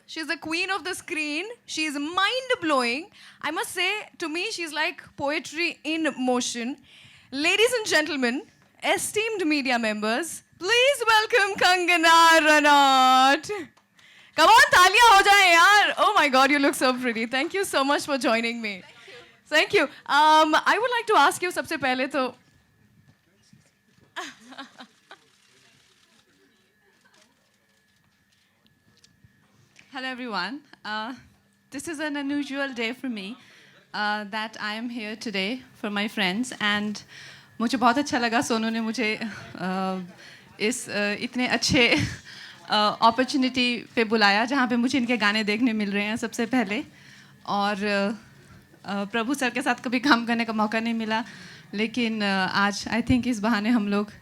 She's the queen of the screen. She's mind-blowing. I must say, to me, she's like poetry in motion. Ladies and gentlemen, esteemed media members, please welcome Kangana Ranaut. Come on, तालियां हो जाए यार. Oh my God, you look so pretty. Thank you so much for joining me. Thank you. I would like to ask you सबसे पहले तो Hello everyone. This is an unusual day for me that I am here today for my friends and मुझे बहुत अच्छा लगा सोनू ने मुझे इस इतने अच्छे अपॉर्चुनिटी पे बुलाया जहाँ पे मुझे इनके गाने देखने मिल रहे हैं सबसे पहले और प्रभु सर के साथ कभी काम करने का मौका नहीं मिला लेकिन आज आई थिंक इस बहाने हम लोग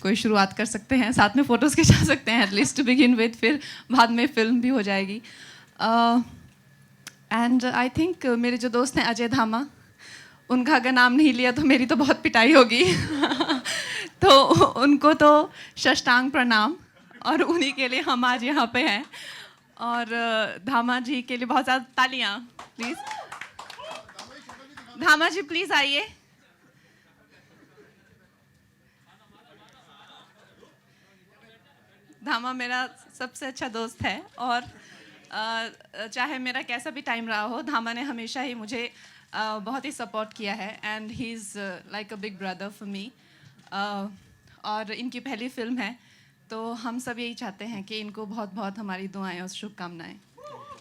कोई शुरुआत कर सकते हैं साथ में फ़ोटोज़ खिंचा सकते हैं एटलीस्ट टू बिगिन विद फिर बाद में फिल्म भी हो जाएगी एंड आई थिंक मेरे जो दोस्त हैं अजय धामा उनका अगर नाम नहीं लिया तो मेरी तो बहुत पिटाई होगी तो उनको तो साष्टांग प्रणाम और उन्हीं के लिए हम आज यहाँ पे हैं और धामा जी के लिए बहुत ज़्यादा तालियाँ प्लीज़ धामा जी प्लीज़ आइए धामा मेरा सबसे अच्छा दोस्त है और चाहे मेरा कैसा भी टाइम रहा हो धामा ने हमेशा ही मुझे बहुत ही सपोर्ट किया है and he is like a big brother for me और इनकी पहली फिल्म है तो हम सब यही चाहते हैं कि इनको बहुत बहुत हमारी दुआएं और शुभकामनाएं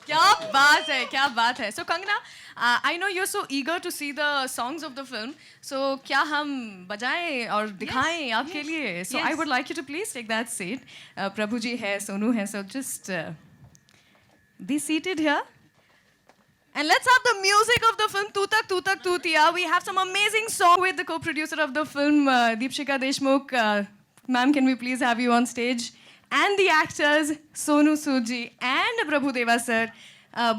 क्या बात है So Kangana, I know you're so eager to see the songs of the film. So क्या हम बजाएं और दिखाएं आपके लिए? So I would like you to please take that seat. प्रभु जी है, सोनू है, so just be seated here. And let's have the music of the film Tu Tak Tutiya. We have some amazing song with the co-producer of the film, Deepshika Deshmukh. Ma'am, can we please have you on stage? And the actors, Sonu Sood ji and Prabhu Deva sir.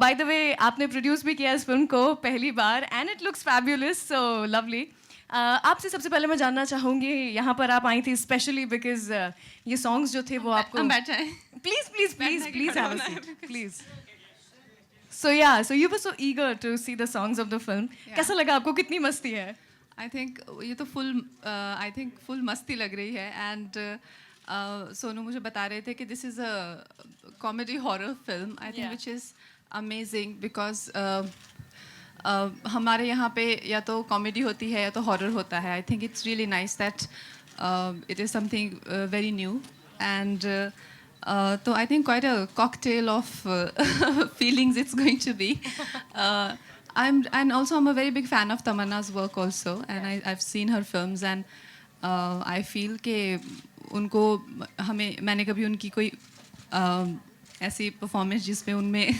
By the way, आपने produce भी किया इस film को पहली बार and it looks fabulous, so lovely. आपसे सबसे पहले मैं जानना चाहूँगी यहाँ पर आप आई थी specially because ये songs जो थे वो आपको हम बैठ जाएं please have a seat please. So yeah, so you were so eager to see the songs of the film. कैसा लगा आपको कितनी मस्ती है? I think ये तो full मस्ती लग रही है and सोनू मुझे बता रहे थे कि this is a comedy horror film I think which is amazing because हमारे यहाँ पे या तो कॉमेडी होती है या तो हॉरर होता है I think it's really nice that it is something very new and so I think quite a cocktail of feelings it's going to be I'm a very big fan of Tamanna's work also and I've seen her films and I feel कि उनको मैंने कभी उनकी कोई ऐसी performance जिसमें उनमें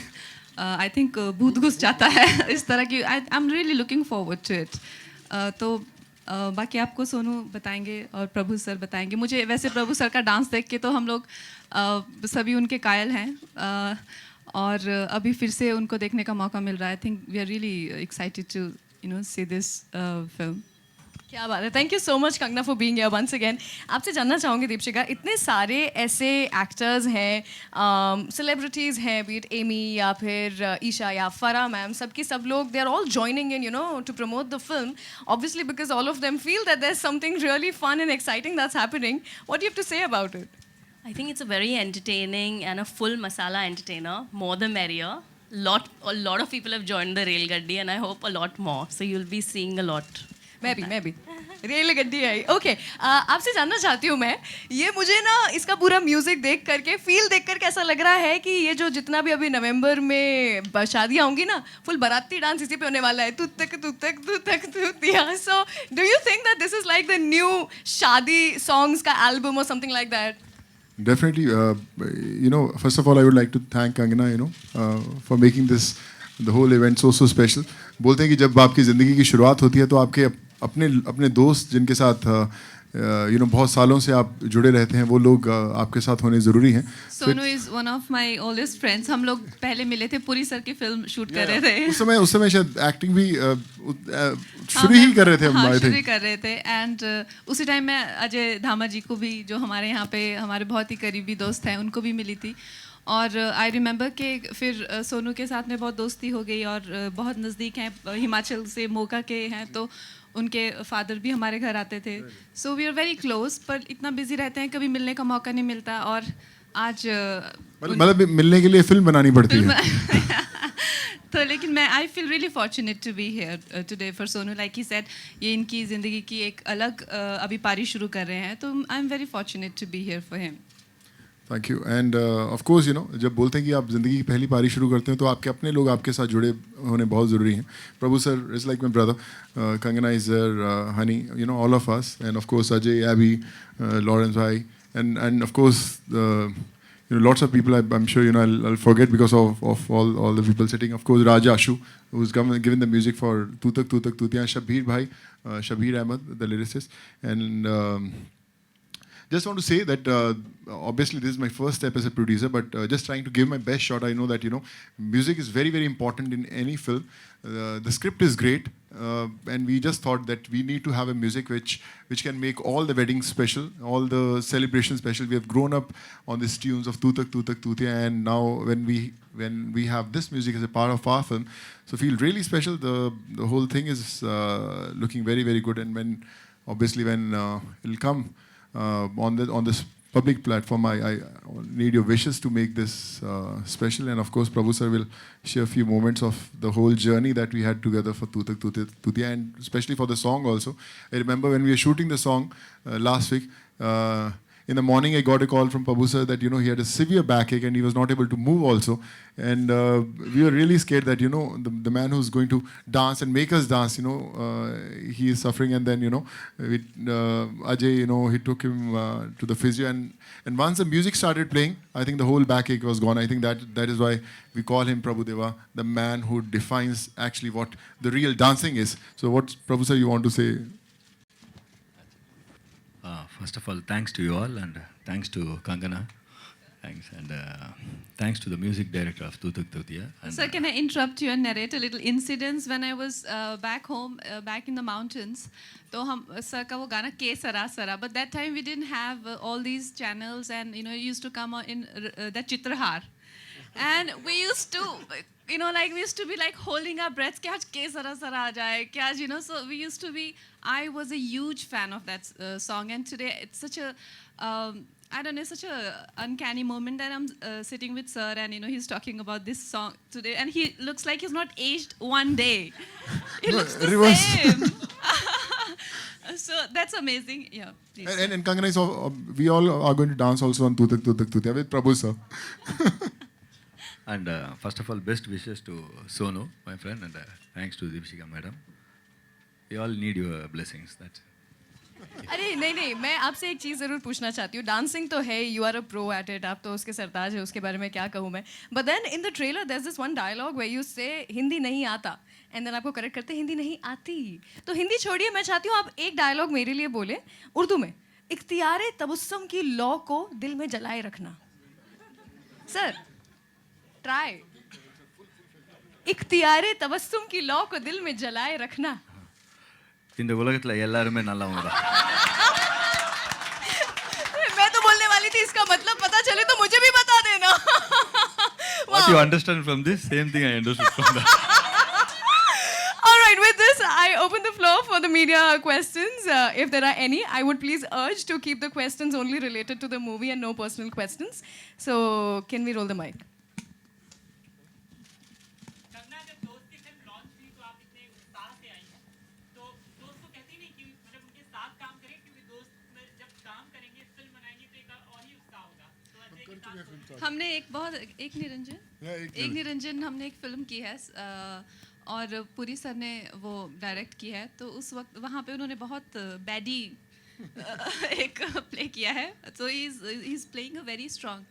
I think भूत घुस जाता है इस तरह की I am really looking forward to it तो बाकी आपको सोनू बताएंगे और प्रभु सर बताएंगे मुझे वैसे प्रभु सर का डांस देख के तो हम लोग सभी उनके कायल हैं और अभी फिर से उनको देखने का मौका मिल रहा है I think we are really excited to see this film क्या बात है thank you so much Kangana for being here once again आपसे जानना चाहूँगी दीपशिका इतने सारे ऐसे एक्टर्स हैं सेलिब्रिटीज़ हैं बीट एमी या फिर ईशा या फरा मैम सबकी सब लोग they are all joining in to promote the film obviously because all of them feel that there is something really fun and exciting that's happening what do you have to say about it I think it's a very entertaining and a full masala entertainer, more the merrier. A lot of people have joined the Rail Gaddi and I hope a lot more. So you'll be seeing a lot. मैं भी rail गड्डी आई okay आपसे जानना चाहती हूँ मैं ये मुझे ना इसका पूरा म्यूजिक देख करके फील देख करके ऐसा लग रहा है कि ये जो जितना भी अभी नवंबर में शादियाँ होंगी ना फुल बाराती डांस इसी पे होने वाला है तू तक दिया so do you think that this is like the new शादी सॉन्ग्स का एल्बम और something like that Definitely, first of all, I would like to thank Kangana, for making this the whole event so special. बोलते हैं कि जब आपकी ज़िंदगी की शुरुआत होती है तो आपके अपने दोस्त जिनके साथ बहुत सालों से आप जुड़े रहते हैं वो लोग आपके साथ होने ज़रूरी हैं. Sonu is one of my oldest friends हम लोग पहले मिले थे पुरी सर की फिल्म शूट कर रहे थे उस समय शायद एक्टिंग भी शुरू ही कर रहे थे हम आई थिंक शुरू कर रहे थे एंड उसी टाइम मैं अजय धामा जी को भी जो हमारे यहाँ पे हमारे बहुत ही करीबी दोस्त हैं उनको भी मिली थी और आई रिमेंबर कि फिर सोनू के साथ में बहुत दोस्ती हो गई और बहुत नज़दीक हैं, हिमाचल से मोका के हैं, तो उनके फादर भी हमारे घर आते थे. So we are very close, पर इतना बिजी रहते हैं कभी मिलने का मौका नहीं मिलता. और आज मतलब मिलने के लिए फिल्म बनानी पड़ती है. तो लेकिन मैं I feel really fortunate to be here today for Sonu. Like he said, ये इनकी ज़िंदगी की एक अलग अभी पारी शुरू कर रहे हैं, तो I am very fortunate to be here for him. Thank you. And of course जब बोलते हैं कि आप ज़िंदगी की पहली पारी शुरू करते हैं तो आपके अपने लोग आपके साथ जुड़े होने बहुत ज़रूरी हैं. Prabhu sir is like my brother, Kangana is honey, all of us, and of course Ajay, AB, Lawrence भाई, and of course lots of people I'm sure I'll forget because of all the people sitting. Of course Raj Ashu, who's given the music for Tutak Tutiya, Shabir bhai, Shabir Ahmed, the lyricist. And just want to say that obviously this is my first step as a producer, but just trying to give my best shot. I know that music is very, very important in any film. The script is great, and we just thought that we need to have a music which can make all the weddings special, all the celebrations special. We have grown up on these tunes of Tutak Tutiya, and now when we have this music as a part of our film, so feel really special. The whole thing is looking very, very good, and when it'll come on this public platform, I need your wishes to make this special. And of course Prabhu sir will share a few moments of the whole journey that we had together for Tutak Tutiya, and especially for the song also. I remember when we were shooting the song last week, in the morning I got a call from Prabhu sir that he had a severe backache and he was not able to move also. And we were really scared that the man who's going to dance and make us dance, he is suffering. And then Ajay, he took him to the physio, and once the music started playing, I think the whole backache was gone. I think that is why we call him Prabhu Deva, the man who defines actually what the real dancing is. So what, Prabhu sir, you want to say? First of all, thanks to you all, and thanks to Kangana. Thanks, and thanks to the music director of Tutak Tutiya. Sir, can I interrupt you and narrate a little incident? When I was back home, back in the mountains, तो हम sir का वो गाना के सरा सरा, but that time we didn't have all these channels, and it used to come on in that Chitrahar, and we used to we used to be like holding our breaths कि आज के सरा सरा आ जाए, कि आज so we used to be. I was a huge fan of that song, and today it's such a I don't know, such a uncanny moment that I'm sitting with sir, and he's talking about this song today, and he looks like he's not aged one day. He looks the same. So that's amazing. Yeah. Please. And Kangana is we all are going to dance also on Tutak Tutiya with Prabhu sir. And first of all, best wishes to Sonu, my friend, and thanks to Deepshika madam. We all need your blessings. That's it. अरे नहीं, मैं आपसे एक चीज़ ज़रूर पूछना चाहती हूँ. Dancing तो है, you are a pro at it, आप तो उसके सरताज है, उसके बारे में क्या कहूँ मैं. But then in the trailer there is this one dialogue where you say Hindi नहीं आता, एंड देन आपको करेक्ट करते हिंदी नहीं आती. तो हिंदी छोड़िए, मैं चाहती हूँ आप एक डायलॉग मेरे लिए बोले उर्दू में. इख्तियारे तबस्सुम की लौ को दिल में जलाए रखना. Sir try. इख्तियारे तबस्सुम की लौ को दिल में जलाए रखना. இந்த உலகத்துல எல்லாருமே நல்லவங்க தான். मैं तो बोलने वाली थी इसका मतलब पता चले तो मुझे भी बता देना. What you understand from this, same thing I understood from that. All right, with this, I open the floor for the media questions. If there are any, I would please urge to keep the questions only related to the movie and no personal questions. So, can we roll the mic? हमने एक निरंजन हमने एक film की है, और Puri sir ने वो direct की है. तो उस वक्त वहाँ पे उन्होंने बहुत बैडी एक प्ले किया है. So he is playing a very strong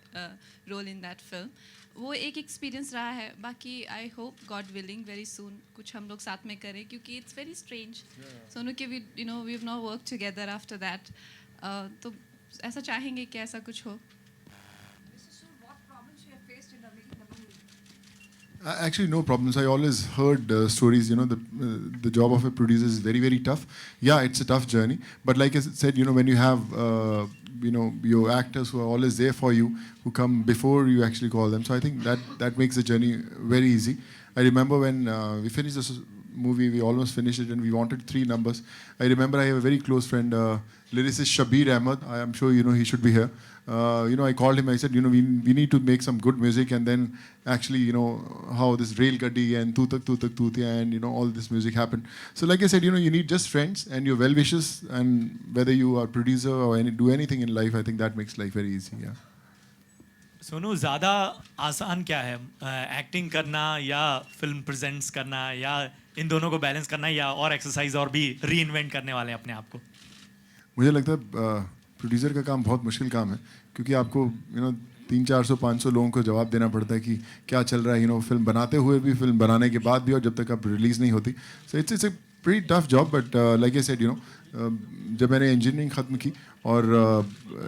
role in that film. वो एक एक्सपीरियंस रहा है. बाकी I hope God willing very soon कुछ हम लोग साथ में करें, क्योंकि इट्स वेरी स्ट्रेंज. सोनू के we have not work together after that. तो ऐसा चाहेंगे कि ऐसा कुछ हो. Actually, no problems. I always heard stories. You know, the job of a producer is very, very tough. Yeah, it's a tough journey. But like I said, you know, when you have your actors who are always there for you, who come before you actually call them. So I think that makes the journey very easy. I remember when we finished this movie, we almost finished it, and we wanted 3 numbers. I remember I have a very close friend, lyricist Shabir Ahmed. I am sure you know he should be here. You know, I called him. I said, you know, we need to make some good music, and then actually, you know, how this Rail Gaddi and Tu Tak Tutiya and you know all this music happened. So, like I said, you know, you need just friends and your well wishes, and whether you are producer or do anything in life, I think that makes life very easy. Yeah. Sonu, ज़्यादा आसान क्या है, acting करना या film presents करना, या इन दोनों को बैलेंस करना, या और एक्सरसाइज और भी री इन्वेंट करने वाले हैं अपने आप को? मुझे लगता है प्रोड्यूसर का काम बहुत मुश्किल काम है, क्योंकि आपको यू नो 300-400-500 लोगों को जवाब देना पड़ता है कि क्या चल रहा है, यू नो, फिल्म बनाते हुए भी, फिल्म बनाने के बाद भी, और जब तक आप रिलीज़ नहीं होती. So it's a pretty tough job. But like I said, you know, जब मैंने इंजीनियरिंग ख़त्म की और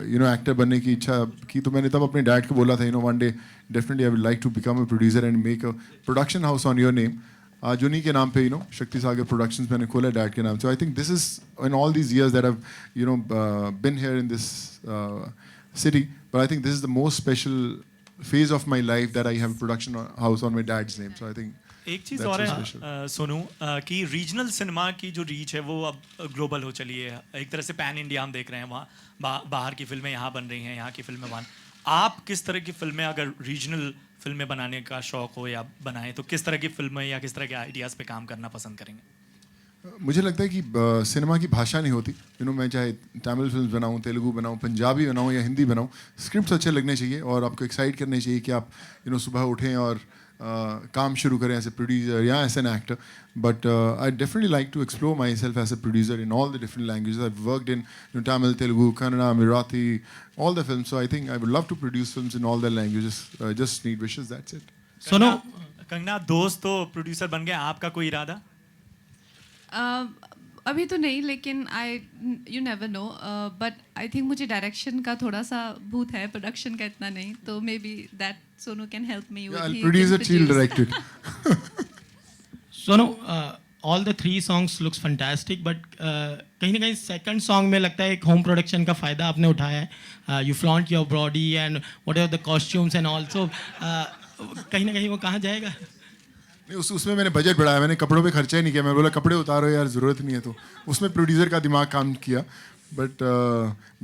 यू नो एक्टर बनने की इच्छा की, तो मैंने तब अपने डैड को बोला था, you know, one day definitely I would like to become a producer and make a production house on your name. आज उन्हीं के नाम पे, यू नो, शक्ति सागर प्रोडक्शंस मैंने खोला डैड के नाम से. I think this is in all these years that have you know been here in this city, but I think this is the most special phase of my life that I have a production house on my dad's name. So I think एक चीज़ that's और so है special. Sonu, कि regional cinema की जो reach है वो अब global हो चली है. एक तरह से पैन इंडिया हम देख रहे हैं. वहाँ बाहर की फिल्में यहाँ बन रही हैं, यहाँ की फिल्में वहाँ. आप किस तरह की फिल्में, अगर रीजनल फिल्में बनाने का शौक हो या बनाएं, तो किस तरह की फिल्में या किस तरह के आइडियाज़ पे काम करना पसंद करेंगे? मुझे लगता है कि सिनेमा की भाषा नहीं होती. यू नो, मैं चाहे तमिल फिल्म बनाऊँ, तेलुगु बनाऊँ, पंजाबी बनाऊँ या हिंदी बनाऊँ, स्क्रिप्ट्स अच्छे लगने चाहिए और आपको एक्साइट करने चाहिए कि आप यू नो सुबह उठें और काम शुरू करें एज ए प्रोड्यूसर या as an actor. But I definitely like to explore myself as a producer in all the different languages. I worked in Tamil, Telugu, Kannada, Marathi, all the films. So I think I would love to produce films in all the languages. Just need wishes, that's it. सुनो, कंगना, दोस्त तो producer बन गए, आपका कोई इरादा? अभी तो नहीं, लेकिन you never know. But I think मुझे डायरेक्शन का थोड़ा सा भूत है, प्रोडक्शन का इतना नहीं. तो may be that Sonu can help me. Yeah, I'll produce it, she'll direct it. सुनो, all the 3 songs looks fantastic, but कहीं ना कहीं सेकंड सॉन्ग में लगता है एक होम प्रोडक्शन का फ़ायदा आपने उठाया है. You flaunt your body and what ever the costumes and also, कहीं ना कहीं वो कहाँ जाएगा? नहीं, उसमें मैंने बजट बढ़ाया, मैंने कपड़ों पे खर्चा ही नहीं किया. मैं बोला कपड़े उतारो यार, ज़रूरत नहीं है. तो उसमें प्रोड्यूसर का दिमाग काम किया. बट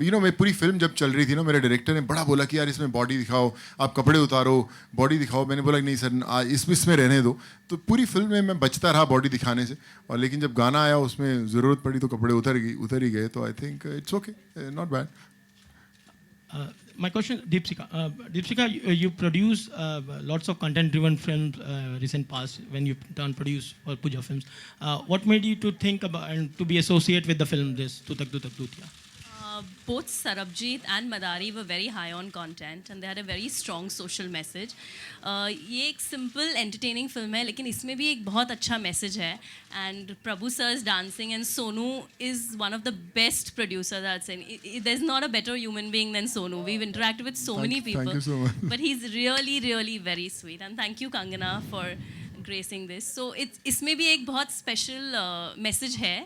यू नो, मैं पूरी फिल्म जब चल रही थी ना, मेरे डायरेक्टर ने बड़ा बोला कि यार इसमें बॉडी दिखाओ, आप कपड़े उतारो, बॉडी दिखाओ. मैंने बोला नहीं सर, इसमें रहने दो. तो पूरी फिल्म में मैं बचता रहा बॉडी दिखाने से, और लेकिन जब गाना आया उसमें ज़रूरत पड़ी तो कपड़े उतर ही गए. तो I think it's okay, not bad. My question, Deepsika, you produce lots of content-driven films recent past when you turn produce for Puja Films. What made you to think about and to be associated with the film this Tu Tak Tutiya? Both Sarabjit and Madari were very high on content and they had a very strong social message. ये एक simple entertaining film है, लेकिन इसमें भी एक बहुत अच्छा message है. And Prabhu sir's dancing and Sonu is one of the best producers I'd say. There's not a better human being than Sonu. We've interacted with so many people. Thank you so much. But he's really, really very sweet. And thank you Kangana for gracing this. So इसमें भी एक बहुत special message है,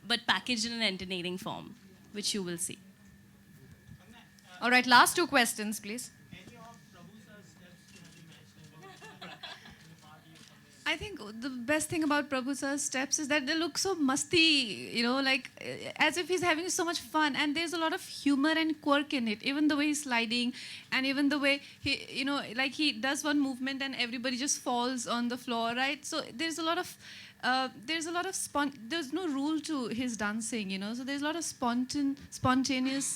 but packaged in an entertaining form, which you will see. All right, last 2 questions, please. I think the best thing about Prabhu sir's steps is that they look so musty, you know, like as if he's having so much fun, and there's a lot of humor and quirk in it. Even the way he's sliding, and even the way he, you know, like he does one movement and everybody just falls on the floor, right? So there's a lot of there's no rule to his dancing, you know. So there's a lot of spontaneous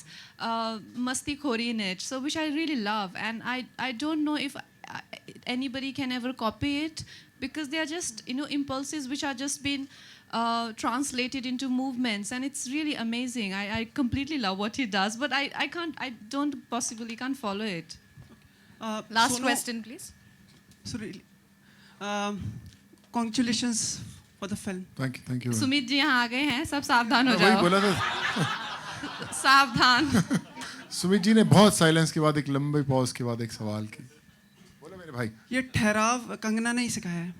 masti khori in it, so which I really love, and I don't know if anybody can ever copy it, because they are just, you know, impulses which are just been translated into movements, and it's really amazing. I completely love what he does, but I can't follow it. Last question, please. So really, congratulations for the film. Thank you. Sumit ji यहाँ आ गए हैं, सब सावधान हो वही जाओ. बोला था. सावधान. सुमित जी ने बहुत साइलेंस के बाद, एक लंबे पॉज के बाद एक सवाल की. बोला मैंने मेरे भाई। ये ठहराव कंगना ने ही सिखाया है।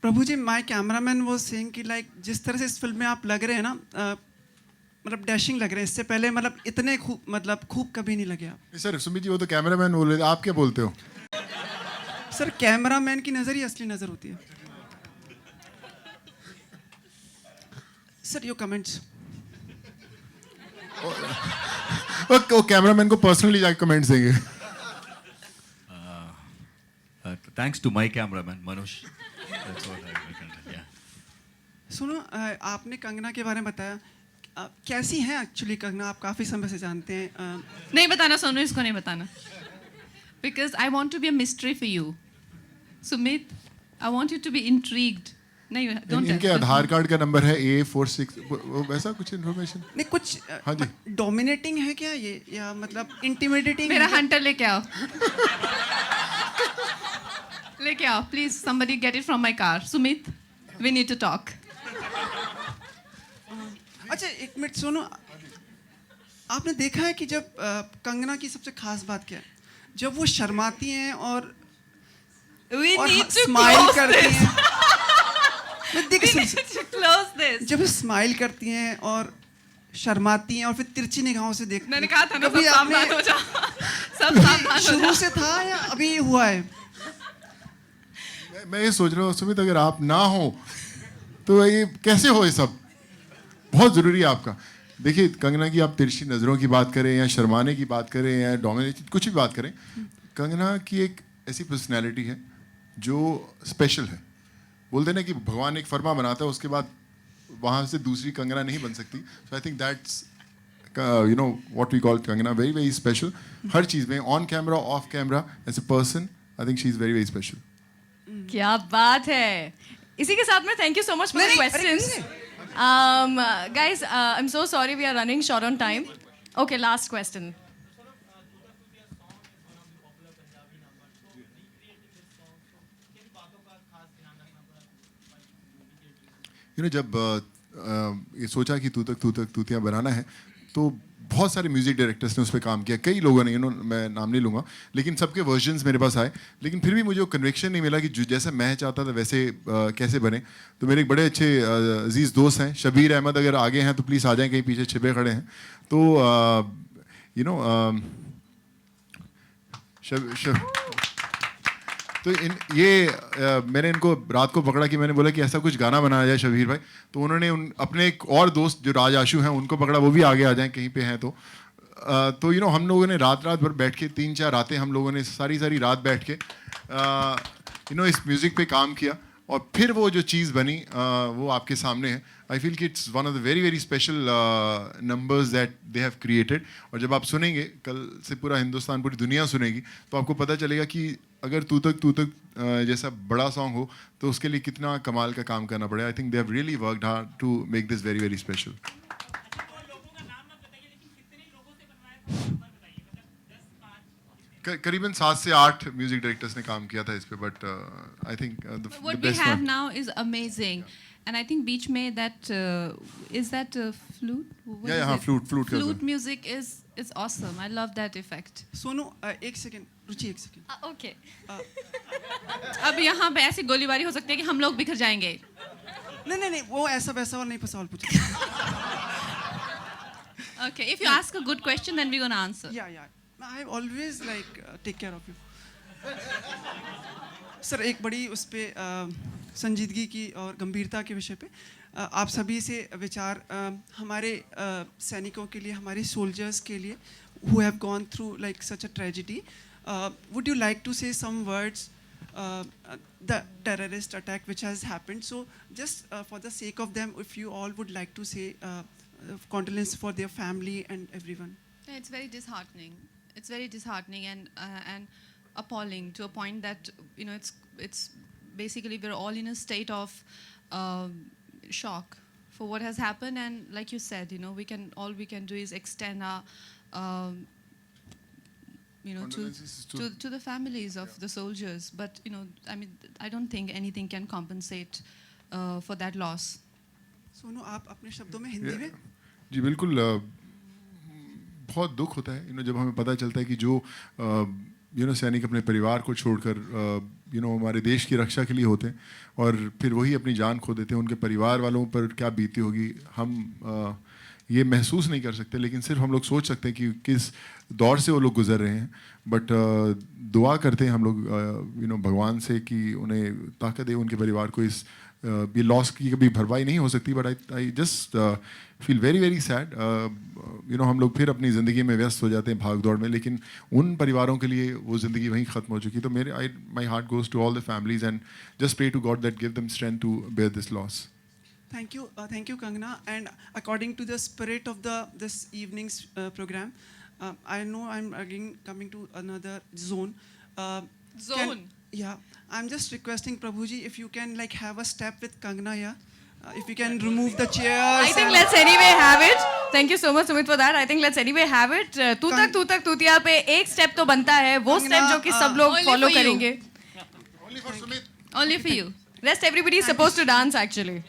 प्रभु जी, माय कैमरामैन वो सेइंग कि लाइक जिस तरह से इस फिल्म में आप लग रहे हैं ना, मतलब डैशिंग लग रहे हैं। इससे पहले मतलब इतने खूब कभी नहीं लगे आप। सर सुमित जी वो तो कैमरामैन बोल रहे थे, आप क्या बोलते हो? सर कैमरामैन की नज़र ही असली नज़र होती है। Sir your comments. वो कैमरामैन को पर्सनली जाके कमेंट्स देंगे। Thanks to my cameraman, Manush. That's what I can tell, yeah. सुनो, आपने कंगना के बारे में बताया। कैसी है एक्चुअली कंगना? आप काफ़ी समय से जानते हैं। नहीं बताना सोनू, इसको नहीं बताना, because I want to be a mystery for you. Sumit, I want you to be intrigued. नहीं, don't इनके tell. आधार कार्ड का नंबर है A46, वैसा कुछ इन्फॉर्मेशन? नहीं कुछ हाँ जी। डोमिनेटिंग है क्या ये, या मतलब इंटिमिडेटिंग? मेरा हंटर लेके आओ, लेके आओ please. somebody get it from my car. Sumit, we need to talk. अच्छा एक मिनट सुनो, आपने देखा है कि जब कंगना की सबसे खास बात क्या है? जब वो शर्माती हैं और We need to smile close करती this. हैं। मैं देख We need to close this. जब स्माइल करती हैं और शर्माती हैं और फिर तिरछी निगाहों से देखती हैं। मैंने कहा था ना, सब कभी आपने सावधान हो जा, सब सावधान हो शुरू जा। से था या अभी हुआ है? मैं ये सोच रहा हूँ सुमित, अगर आप ना हो तो ये कैसे हो? ये सब बहुत ज़रूरी है आपका। देखिए कंगना की आप तिरछी नज़रों की बात करें या शर्माने की बात करें या डोमिनेट कुछ भी बात करें, कंगना की एक ऐसी पर्सनैलिटी है जो स्पेशल है। बोलते ना कि भगवान एक फर्मा बनाता है, उसके बाद वहाँ से दूसरी कंगना नहीं बन सकती। So I think that's you know what we call Kangana very very special. हर चीज़ में, on camera off camera, as a person I think she is very very special. क्या बात है। इसी के साथ में thank you so much for the questions. Guys, I'm so sorry we are running short on time. Okay, last question. You know जब ये सोचा कि तू तक तूतियाँ बनाना है, तो बहुत सारे म्यूज़िक डायरेक्टर्स ने उस पर काम किया। कई लोगों ने, मैं नाम नहीं लूँगा, लेकिन सबके वर्जन्स मेरे पास आए, लेकिन फिर भी मुझे वो कन्विक्शन नहीं मिला कि जो जैसा मैं चाहता था वैसे कैसे बने। तो मेरे एक बड़े अच्छे अजीज़ दोस्त हैं शबीर अहमद, अगर आगे हैं तो प्लीज़ आ जाएं, कहीं पीछे छिपे खड़े हैं। तो यू नो तो मैंने इनको रात को पकड़ा कि मैंने बोला कि ऐसा कुछ गाना बनाया जाए शबीर भाई। तो उन्होंने अपने एक और दोस्त जो राज आशु हैं उनको पकड़ा, वो भी आगे आ जाएं कहीं पे हैं तो यू नो हम लोगों ने रात भर बैठ के 3-4 रातें हम लोगों ने सारी रात बैठ के यू नो इस म्यूज़िक पे काम किया, और फिर वो जो चीज़ बनी वो आपके सामने है। आई फील कि it's one of the very very special numbers that they have created. और जब आप सुनेंगे, कल से पूरा हिंदुस्तान, पूरी दुनिया सुनेगी, तो आपको पता चलेगा कि अगर तू तक जैसा बड़ा सॉन्ग हो तो उसके लिए कितना कमाल का काम करना पड़ेगा। I think they have really worked hard to make this very very special. करीबन 7 से 8 म्यूजिक डायरेक्टर्स ने काम किया था इस पे, but I think the What we best have one. now is amazing, and I think बीच में that is that flute. What Yeah, is हाँ, it? flute का Flute music is awesome. I love that effect. Sonu एक second, रुचि एक second. Okay. अब यहाँ पे ऐसी गोलीबारी हो सकती है कि हम लोग बिखर जाएंगे. नहीं वो ऐसा वैसा और नहीं सवाल पूछा। Okay, if you ask a good question, then we're gonna answer. या I always like take care of you. Sir एक बड़ी उस पे संजीदगी की और गंभीरता के विषय पे आप सभी से विचार, हमारे सैनिकों के लिए, हमारे सोल्जर्स के लिए who have gone through like such a tragedy, would you like to say some words, the terrorist attack which has happened, so just for the sake of them, if you all would like to say condolence for their family and everyone. Yeah, it's very disheartening. It's very disheartening and appalling to a point that it's basically we're all in a state of shock for what has happened, and like you said, all we can do is extend our Condolences to the families of the soldiers, but I mean I don't think anything can compensate for that loss. Sonu आप अपने शब्दों में हिंदी में जी बिल्कुल बहुत दुख होता है जब हमें पता चलता है कि जो सैनिक अपने परिवार को छोड़कर हमारे देश की रक्षा के लिए होते हैं और फिर वही अपनी जान खो देते हैं, उनके परिवार वालों पर क्या बीती होगी हम ये महसूस नहीं कर सकते, लेकिन सिर्फ हम लोग सोच सकते हैं कि किस दौर से वो लोग गुजर रहे हैं. बट दुआ करते हैं हम लोग भगवान से कि उन्हें ताकत दे, उनके परिवार को इस ये लॉस की कभी भरपाई नहीं हो सकती. But I just feel very very sad. हम लोग फिर अपनी ज़िंदगी में व्यस्त हो जाते हैं भाग दौड़ में, लेकिन उन परिवारों के लिए वो ज़िंदगी वहीं ख़त्म हो चुकी. तो my heart goes to all the families and just pray to God that give them strength to bear this loss. Thank you, Kangana. And according to the spirit of this evening's program, I know I'm again coming to another zone. Zone? I'm just requesting Prabhuji if you can have a step with Kangana, if you can remove the chairs. I think let's anyway have it. Thank you so much Sumit for that. I think let's anyway have it. तू तक तूतिया पे एक step तो बनता है, वो step जो कि सब लोग Only फॉलो for you. करेंगे. Only for you. Rest everybody is supposed to dance actually.